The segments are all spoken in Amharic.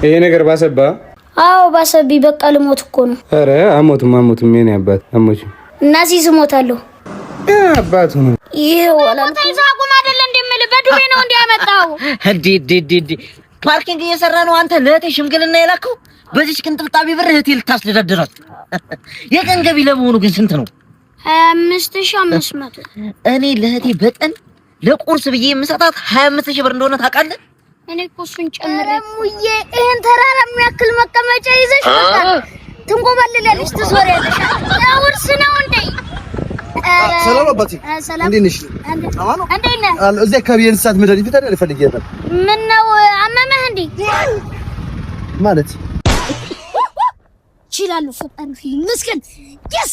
ይሄ ነገር ባሰባ? አዎ ባሰቢ። በቃ ልሞት እኮ ነው። አረ አሞትም የኔ አባት አሞች እና ሲስሞታለሁ አባቱ ነው። ይሄ ወላ ታይዛቁም አይደል እንደምል በዱቤ ነው እንዲያመጣው ዲ ፓርኪንግ እየሰራ ነው። አንተ ለእህቴ ሽምግልና የላከው በዚህ ቅንጥብጣቢ ብር እህቴ ልታስደዳድራት። የቀን ገቢ ለመሆኑ ግን ስንት ነው? 25500። እኔ ለእህቴ በቀን ለቁርስ ብዬ የምሰጣት 25000 ብር እንደሆነ ታውቃለህ? እኔ እኮ እሱን ጨምሬ ሙዬ ይሄን ተራራ የሚያክል መቀመጫ ይዘሽ በቃ ትንቆበልላለሽ፣ ትዞሪያለሽ። ያውርስ ነው እንዴ? ሰላም አባቴ፣ እንዴት ነሽ? አማኑ እንዴት ነህ? እዚህ አካባቢ የእንስሳት መድኃኒት ታዲያ ልፈልግ ነበር። ምን ነው አመመህ እንዴ? ማለት ይችላል ፈጣን ፊልም ምስኪን yes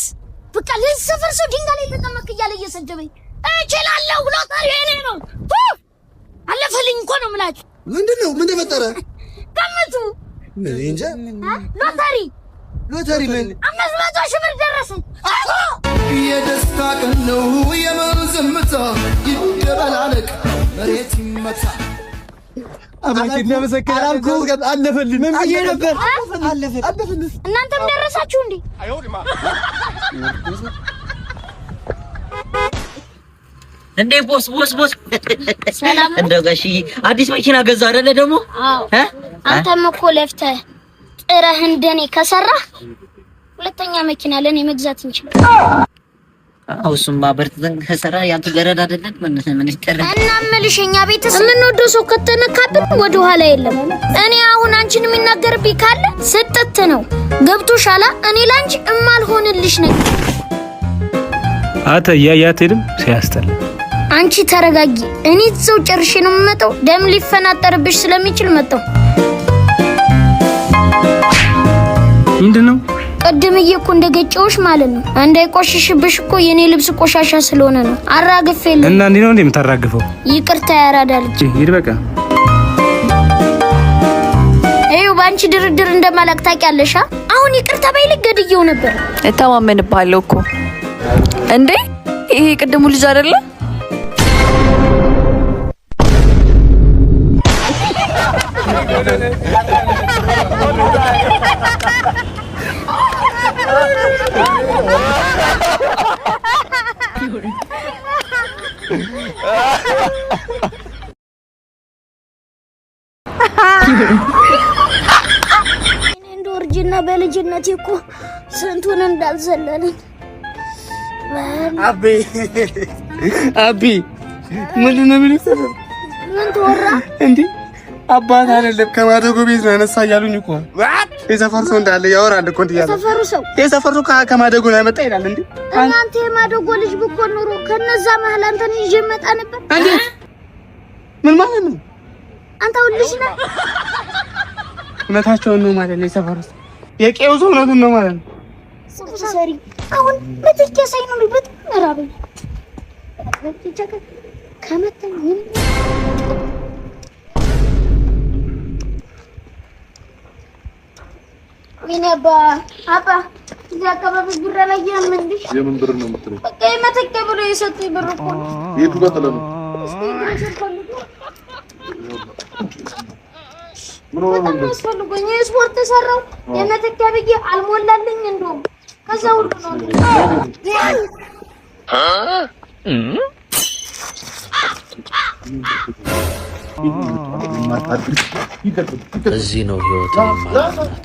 በቃ ለሰፈር ሰው ድንጋይ ላይ ተቀመጥ እያለ እየሰደበኝ እችላለሁ ብሎ ታሪ እኔ ነው አለፈልኝ እኮ ነው የምላችሁ። ምንድነው? ምን ተፈጠረ? ገምቱ። ምን እንጃ። ሎተሪ ምን 500,000 ብር ደረሰኝ። የደስታ ቀን ነው የመዝምታ ይደበላለቅ መሬት ይመታ። አባቴ እንደመሰከረ አልኩ አለፈልኝ። ምን ብዬ ነበር? አለፈልኝ። እናንተም ደረሳችሁ እንዴ? እንዴ ቦስ ሰላም እንደው ጋሽዬ አዲስ መኪና ገዛ አይደለ ደግሞ? አዎ አንተም እኮ ለፍተህ ጥረህ እንደኔ ከሰራህ ሁለተኛ መኪና ለኔ መግዛት እንችላለን። አው እሱማ በርተን ከሰራ ያንተ ገረድ አይደለም ምን ይቀርም እና መልሽኛ ቤተሰብ የምንወደው ሰው ከተነካብን ወደ ኋላ የለም። እኔ አሁን አንቺን የሚናገርብኝ ካለ ስጥት ነው ገብቶሻላ። እኔ ላንቺ እማልሆንልሽ ነኝ። አተ ያያቴንም ሲያስተል አንቺ ተረጋጊ። እኔ እዛው ጨርሼ ነው የምመጣው። ደም ሊፈናጠርብሽ ስለሚችል መጣው። ምንድነው? ቀድምዬ እኮ እንደገጨውሽ ማለት ነው። እንዳይቆሽሽብሽ እኮ የኔ ልብስ ቆሻሻ ስለሆነ ነው። አራግፌል እና እንዴ ነው እንደምታራግፈው? ይቅርታ ያራዳል። ይሄድ በቃ እዩ ባንቺ ድርድር እንደማላቅ ታውቂያለሽ። አሁን ይቅርታ ባይል ገድየው ነበር። እተማመንብሃለሁ እኮ እንዴ። ይሄ ቅድሙ ልጅ አይደለ? እንደ ወርጅና በልጅነቴ እኮ ስንቱን እንዳልዘለልን አቢ ምንድን ነው የሚሉት? ምን ተወራ እንዴ? አባት አይደለም ከማደጎ ቤት ነው ያነሳ እያሉኝ እኮ የሰፈር ሰው እንዳለ ያወራል እኮ እንዴ? የሰፈሩ ሰው የሰፈሩ ከማደጎ ነው ያመጣ ይላል እንዴ? እናንተ የማደጎ ልጅ ብትሆን ኑሮ ከነዛ መሀል አንተን ይዤ መጣ ነበር። እንዴ? ምን ማለት ነው? አንተ ልጅ ነህ። እውነታቸውን ነው ማለት ነው። የሰፈሩ ሰው የቄው ሰው እውነቱን ነው ማለት ነው። ሰሪ አሁን በትኬ ሳይኖር በትራበኝ በትቸከ ከመተኝ ምን አባ እዚህ አካባቢ ብር ላይ ያምንልሽ? የምን ብር ነው የምትለው? በቃ የመተኪያ ብር የሰጠኝ ብር እኮ ነው። የቱ ጋር ጥለህ ነው? ምን ሆነ ነው? ያስፈልገኝ ስፖርት ሰራው የመተኪያ ብዬ አልሞላልኝ እንደውም ከዛ ሁሉ ነው እዚህ ነው ህይወት ማለት